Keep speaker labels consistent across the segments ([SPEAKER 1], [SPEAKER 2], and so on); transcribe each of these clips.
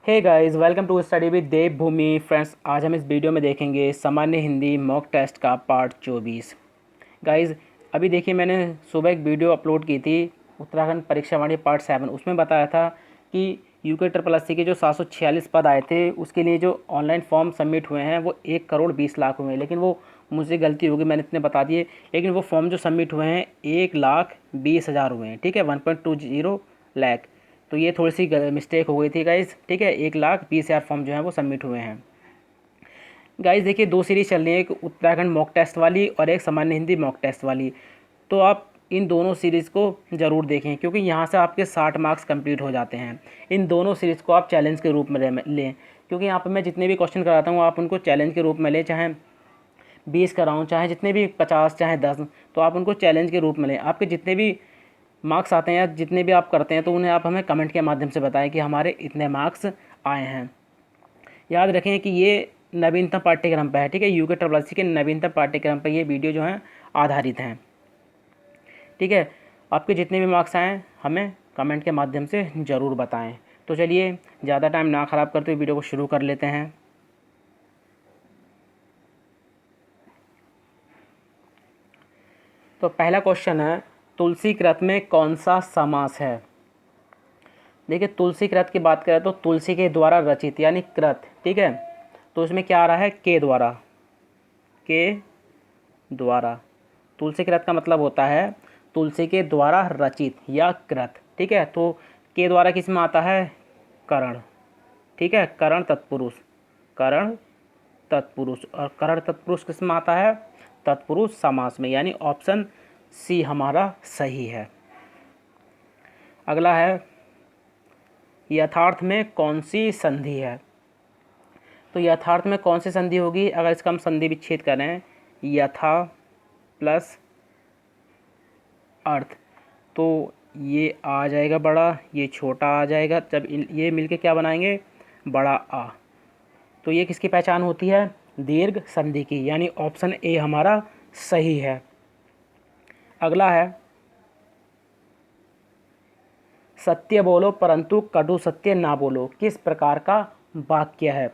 [SPEAKER 1] Hey guys, welcome to study with Devbhoomi. Friends, आज हम इस वीडियो में देखेंगे सामान्य हिंदी मॉक टेस्ट का पार्ट 24। गाइस, अभी देखिए, मैंने सुबह एक वीडियो अपलोड की थी उत्तराखंड परीक्षा वाणी पार्ट 7। उसमें बताया था कि यूके ट्रिपल एससी के जो 746 पद आए थे उसके लिए जो ऑनलाइन फॉर्म सबमिट हुए हैं वो 1,20,00,000 हुए हैं। लेकिन वो मुझसे गलती होगी, मैंने इतने बता दिए। लेकिन वो फॉर्म जो सबमिट हुए हैं 1,20,000 हुए हैं, ठीक है, 1.20 लाख। तो ये थोड़ी सी मिस्टेक हो गई थी गाइज़, ठीक है। 1,20,000 फॉर्म जो है वो सबमिट हुए हैं। गाइज़ देखिए, दो सीरीज़ चल रही है, एक उत्तराखंड मॉक टेस्ट वाली और एक सामान्य हिंदी मॉक टेस्ट वाली। तो आप इन दोनों सीरीज़ को ज़रूर देखें, क्योंकि यहाँ से आपके 60 मार्क्स कंप्लीट हो जाते हैं। इन दोनों सीरीज़ को आप चैलेंज के रूप में लें, क्योंकि यहाँ पर मैं जितने भी क्वेश्चन कराता हूँ आप उनको चैलेंज के रूप में लें। चाहे 20 कराऊँ, चाहे जितने भी 50, चाहे 10, तो आप उनको चैलेंज के रूप में लें। आपके जितने भी मार्क्स आते हैं या जितने भी आप करते हैं तो उन्हें आप हमें कमेंट के माध्यम से बताएं कि हमारे इतने मार्क्स आए हैं। याद रखें कि ये नवीनतम पाठ्यक्रम पर है, ठीक है। यूके ट्रिपल एससी के नवीनतम पाठ्यक्रम पर ये वीडियो जो है आधारित हैं, ठीक है। आपके जितने भी मार्क्स आएँ हमें कमेंट के माध्यम से ज़रूर बताएं। तो चलिए, ज़्यादा टाइम ना ख़राब करते हुए वीडियो को शुरू कर लेते हैं। तो पहला क्वेश्चन है, तुलसी कृत में कौन सा समास है। देखिए, तुलसी कृत की बात करें तो तुलसी के द्वारा रचित यानी कृत, ठीक है। तो इसमें क्या आ रहा है, के द्वारा। के द्वारा तुलसी कृत का मतलब होता है तुलसी के द्वारा रचित या कृत, ठीक है। तो के द्वारा किस में आता है, करण, ठीक है। करण तत्पुरुष, करण तत्पुरुष। और करण तत्पुरुष किस में आता है, तत्पुरुष समास में, यानी ऑप्शन सी हमारा सही है। अगला है, यथार्थ में कौन सी संधि है। तो यथार्थ में कौन सी संधि होगी, अगर इसका हम संधि विच्छेद करें, यथा प्लस अर्थ, तो ये आ जाएगा बड़ा, ये छोटा आ जाएगा। जब ये मिलके क्या बनाएंगे, बड़ा आ। तो ये किसकी पहचान होती है, दीर्घ संधि की, यानी ऑप्शन ए हमारा सही है। अगला है, सत्य बोलो परंतु कटु सत्य ना बोलो, किस प्रकार का वाक्य है।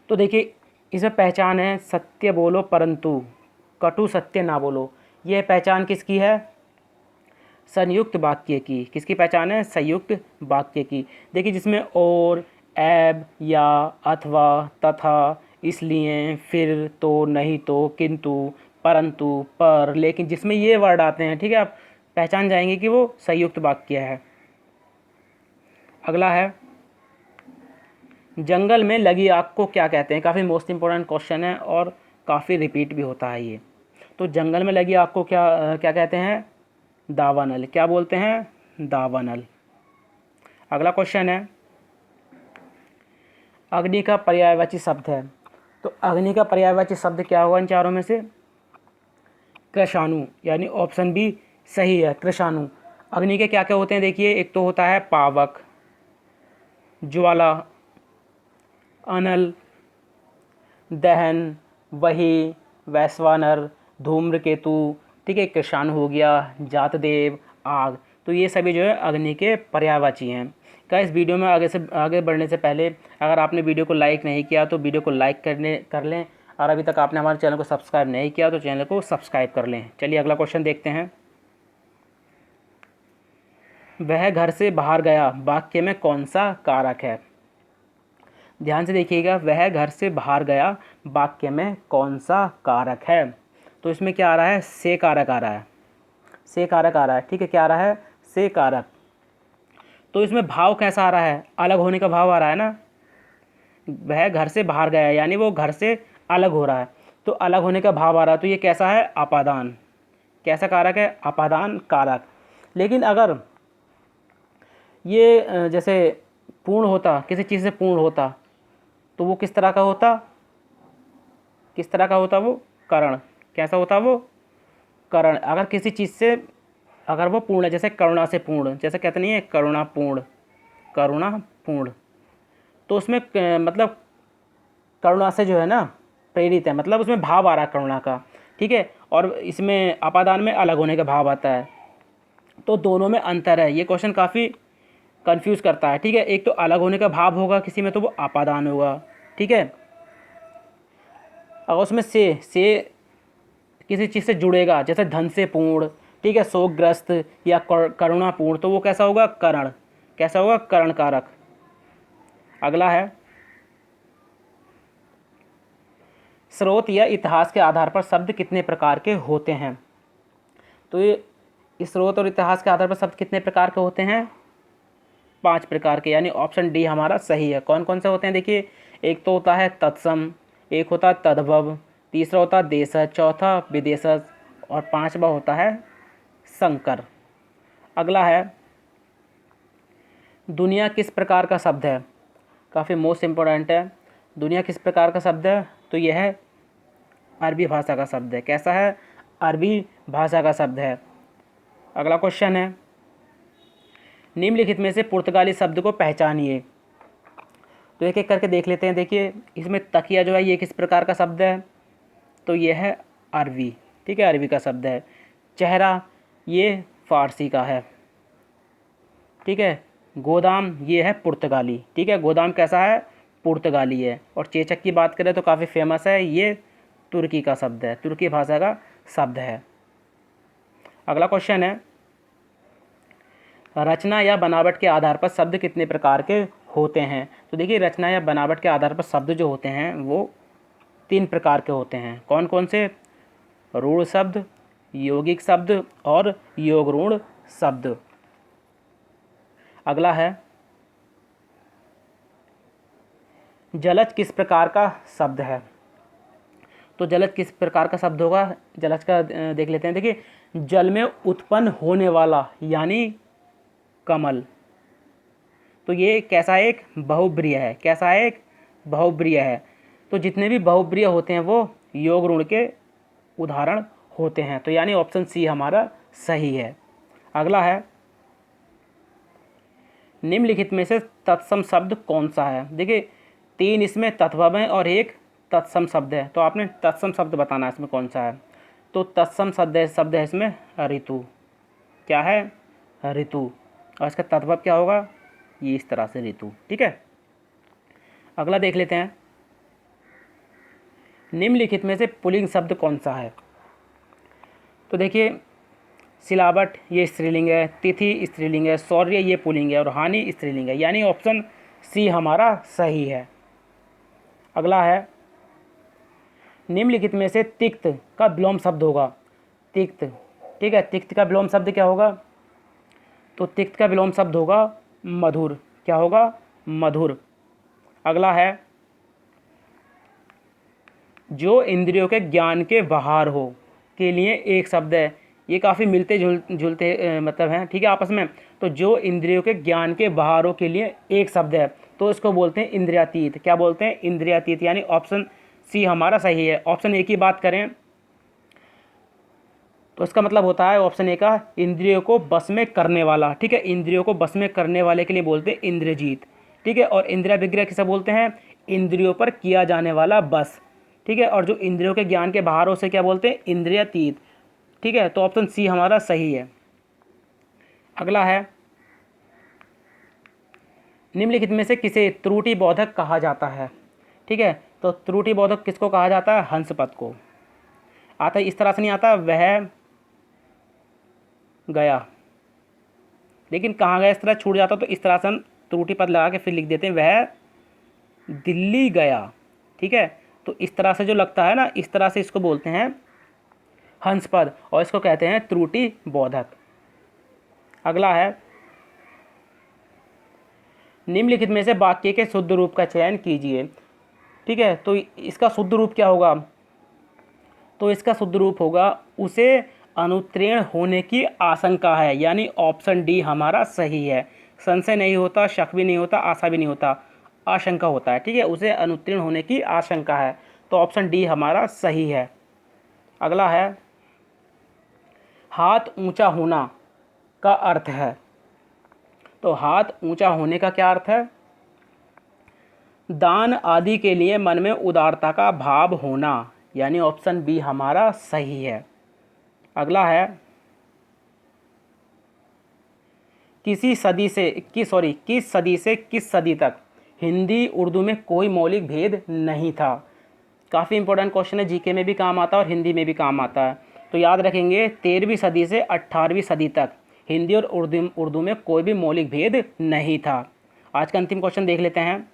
[SPEAKER 1] तो देखिए, इसमें पहचान है सत्य बोलो परंतु कटु सत्य ना बोलो। यह पहचान किसकी है, संयुक्त वाक्य की। किसकी पहचान है, संयुक्त वाक्य की। देखिए, जिसमें और, एब, या, अथवा, तथा, इसलिए, फिर, तो, नहीं तो, किंतु, परंतु, पर, लेकिन, जिसमें ये वर्ड आते हैं, ठीक है, आप पहचान जाएंगे कि वो संयुक्त वाक्य है। अगला है, जंगल में लगी आग को क्या कहते हैं। काफ़ी मोस्ट इंपॉर्टेंट क्वेश्चन है और काफ़ी रिपीट भी होता है ये। तो जंगल में लगी आग को क्या क्या कहते हैं, दावानल। क्या बोलते हैं, दावानल। अगला क्वेश्चन है, अग्नि का पर्यायवाची शब्द है। तो अग्नि का पर्यायवाची शब्द क्या होगा इन चारों में से, कृशाणु, यानी ऑप्शन बी सही है, कृशाणु। अग्नि के क्या क्या होते हैं, देखिए, एक तो होता है पावक, ज्वाला, अनल, दहन, वही, वैश्वानर, धूम्रकेतु, ठीक है। कृषाणु हो गया, जातदेव, आग। तो ये सभी जो है अग्नि के पर्यायवाची हैं। क्या इस वीडियो में आगे बढ़ने से पहले अगर आपने वीडियो को लाइक नहीं किया तो वीडियो को लाइक कर लें, और अभी तक आपने हमारे चैनल को सब्सक्राइब नहीं किया तो चैनल को सब्सक्राइब कर लें। चलिए अगला क्वेश्चन देखते हैं। वह घर से बाहर गया वाक्य में कौन सा कारक है। ध्यान से देखिएगा, वह घर से बाहर गया वाक्य में कौन सा कारक है। तो इसमें क्या आ रहा है, से कारक आ रहा है, से कारक आ रहा है, ठीक है। क्या आ रहा है, से कारक। तो इसमें भाव कैसा आ रहा है, अलग होने का भाव आ रहा है ना। वह घर से बाहर गया यानी वो घर से अलग हो रहा है, तो अलग होने का भाव आ रहा है। तो ये कैसा है, अपादान। कैसा कारक है, अपादान कारक। लेकिन अगर ये जैसे पूर्ण होता, किसी चीज़ से पूर्ण होता, तो वो किस तरह का होता, किस तरह का होता, वो करण। कैसा होता वो, करण। अगर किसी चीज़ से अगर वो पूर्ण है, जैसे करुणा से पूर्ण, जैसे कहते नहीं है करुणापूर्ण, करुणापूर्ण, तो उसमें मतलब करुणा से जो है ना प्रेरित है, मतलब उसमें भाव आ रहा है करुणा का, ठीक है। और इसमें अपादान में अलग होने का भाव आता है, तो दोनों में अंतर है। ये क्वेश्चन काफ़ी कंफ्यूज करता है, ठीक है। एक तो अलग होने का भाव होगा किसी में, तो वो अपादान होगा, ठीक है। अगर उसमें से किसी चीज़ से जुड़ेगा, जैसे धन से पूर्ण, ठीक है, शोकग्रस्त या करुणापूर्ण, तो वो कैसा होगा, करण। कैसा होगा, करण कारक। अगला है, स्रोत या इतिहास के आधार पर शब्द कितने प्रकार के होते हैं। तो ये इस स्रोत और इतिहास के आधार पर शब्द कितने प्रकार के होते हैं, 5 प्रकार के, यानी ऑप्शन डी हमारा सही है। कौन कौन से होते हैं देखिए, एक तो होता है तत्सम, एक होता है तद्भव, तीसरा होता है देशज, चौथा विदेशज, और 5वां होता है संकर। अगला है, दुनिया किस प्रकार का शब्द है, काफ़ी मोस्ट इम्पोर्टेंट है। दुनिया किस प्रकार का शब्द है, तो यह है अरबी भाषा का शब्द है। कैसा है, अरबी भाषा का शब्द है। अगला क्वेश्चन है, निम्नलिखित में से पुर्तगाली शब्द को पहचानिए। तो एक एक करके देख लेते हैं। देखिए, इसमें तकिया जो है ये किस प्रकार का शब्द है, तो यह है अरबी, ठीक है, अरबी का शब्द है। चेहरा ये फारसी का है, ठीक है। गोदाम ये है पुर्तगाली, ठीक है, गोदाम कैसा है, पुर्तगाली है। और चेचक की बात करें तो काफ़ी फेमस है, ये तुर्की का शब्द है, तुर्की भाषा का शब्द है। अगला क्वेश्चन है, रचना या बनावट के आधार पर शब्द कितने प्रकार के होते हैं। तो देखिए, रचना या बनावट के आधार पर शब्द जो होते हैं वो 3 प्रकार के होते हैं। कौन कौन से, रूढ़ शब्द, यौगिक शब्द और योगरूढ़ शब्द। अगला है, जलज किस प्रकार का शब्द है। तो जलज किस प्रकार का शब्द होगा, जलज का देख लेते हैं। देखिए, जल में उत्पन्न होने वाला, यानी कमल। तो ये कैसा एक बहुब्रीय है, कैसा एक बहुब्रीय है। तो जितने भी बहुब्रीय होते हैं वो योग ऋण के उदाहरण होते हैं। तो यानी ऑप्शन सी हमारा सही है। अगला है, निम्नलिखित में से तत्सम शब्द कौन सा है। देखिए, 3 इसमें तत्भव हैं और 1 तत्सम शब्द है। तो आपने तत्सम शब्द बताना है इसमें कौन सा है। तो तत्सम शब्द है इसमें ऋतु। क्या है, ऋतु। और इसका तत्भव क्या होगा, ये इस तरह से ऋतु, ठीक है। अगला देख लेते हैं, निम्नलिखित में से पुल्लिंग शब्द कौन सा है। तो देखिए, सिलावट ये स्त्रीलिंग है, तिथि स्त्रीलिंग है, शौर्य ये पुल्लिंग है और हानि स्त्रीलिंग है, यानी ऑप्शन सी हमारा सही है। अगला है, निम्नलिखित में से तिक्त का विलोम शब्द होगा। तिक्त, ठीक है, तिक्त का विलोम शब्द क्या होगा। तो तिक्त का विलोम शब्द होगा मधुर। क्या होगा, मधुर। अगला है, जो इंद्रियों के ज्ञान के बाहर हो के लिए एक शब्द है। ये काफ़ी मिलते जुलते मतलब हैं, ठीक है, आपस में। तो जो इंद्रियों के ज्ञान के बाहरों के लिए एक शब्द है, तो इसको बोलते हैं इंद्रियातीत। क्या बोलते हैं, इंद्रियातीत, यानी ऑप्शन सी हमारा सही है। ऑप्शन ए की बात करें तो इसका मतलब होता है ऑप्शन ए का, इंद्रियों को बस में करने वाला, ठीक है। इंद्रियों को बस में करने वाले के लिए बोलते हैं इंद्रजीत, ठीक है। और इंद्रिया विग्रह किसे बोलते हैं, इंद्रियों पर किया जाने वाला बस, ठीक है। और जो इंद्रियों के ज्ञान के बाहर हो से क्या बोलते हैं, इंद्रियातीत, ठीक है। तो ऑप्शन सी हमारा सही है। अगला है, निम्नलिखित में से किसे त्रुटि बोधक कहा जाता है, ठीक है। तो त्रुटि बोधक किसको कहा जाता है, हंस पद को। आता है इस तरह से नहीं आता, वह गया, लेकिन कहाँ गया इस तरह छूट जाता, तो इस तरह से हम त्रुटि पद लगा के फिर लिख देते हैं, वह दिल्ली गया, ठीक है। तो इस तरह से जो लगता है ना, इस तरह से इसको बोलते हैं हंस पद, और इसको कहते हैं त्रुटि बोधक। अगला है, निम्नलिखित में से वाक्य के शुद्ध रूप का चयन कीजिए, ठीक है। तो इसका शुद्ध रूप क्या होगा, तो इसका शुद्ध रूप होगा, उसे अनुत्तीर्ण होने की आशंका है, यानी ऑप्शन डी हमारा सही है। संशय नहीं होता, शक भी नहीं होता, आशा भी नहीं होता, आशंका होता है, ठीक है। उसे अनुत्तीर्ण होने की आशंका है, तो ऑप्शन डी हमारा सही है। अगला है, हाथ ऊंचा होना का अर्थ है। तो हाथ ऊंचा होने का क्या अर्थ है, दान आदि के लिए मन में उदारता का भाव होना, यानी ऑप्शन बी हमारा सही है। अगला है, किस सदी से किस सदी तक हिंदी उर्दू में कोई मौलिक भेद नहीं था। काफ़ी इंपॉर्टेंट क्वेश्चन है, जीके में भी काम आता है और हिंदी में भी काम आता है। तो याद रखेंगे 13वीं सदी से 18वीं सदी तक हिंदी और उर्दू में कोई भी मौलिक भेद नहीं था। आज का अंतिम क्वेश्चन देख लेते हैं।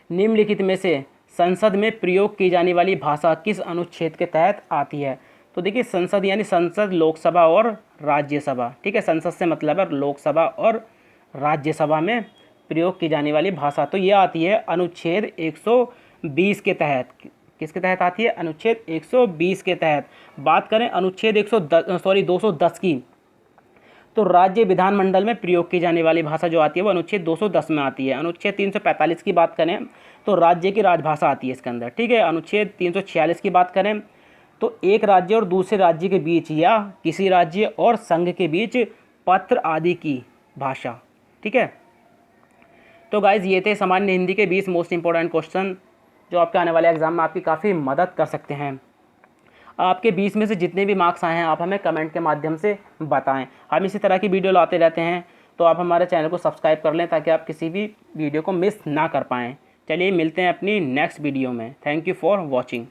[SPEAKER 1] निम्नलिखित में से संसद में प्रयोग की जाने वाली भाषा किस अनुच्छेद के तहत आती है। तो देखिए संसद यानी संसद, लोकसभा और राज्यसभा, ठीक है। संसद से मतलब है लोकसभा और राज्यसभा में प्रयोग की जाने वाली भाषा, तो ये आती है अनुच्छेद 120 के तहत। किसके तहत आती है? अनुच्छेद 120 के तहत। बात करें अनुच्छेद 210 की, तो राज्य विधानमंडल में प्रयोग की जाने वाली भाषा जो आती है वो अनुच्छेद 210 में आती है। अनुच्छेद 345 की बात करें तो राज्य की राजभाषा आती है इसके अंदर, ठीक है। अनुच्छेद 346 की बात करें तो एक राज्य और दूसरे राज्य के बीच या किसी राज्य और संघ के बीच पत्र आदि की भाषा, ठीक है। तो गाइज ये थे सामान्य हिंदी के 20 मोस्ट इंपॉर्टेंट क्वेश्चन जो आपके आने वाले एग्जाम में आपकी काफ़ी मदद कर सकते हैं। आपके 20 में से जितने भी मार्क्स आए हैं आप हमें कमेंट के माध्यम से बताएं। हम इसी तरह की वीडियो लाते रहते हैं, तो आप हमारे चैनल को सब्सक्राइब कर लें ताकि आप किसी भी वीडियो को मिस ना कर पाएँ। चलिए मिलते हैं अपनी नेक्स्ट वीडियो में। Thank you for watching.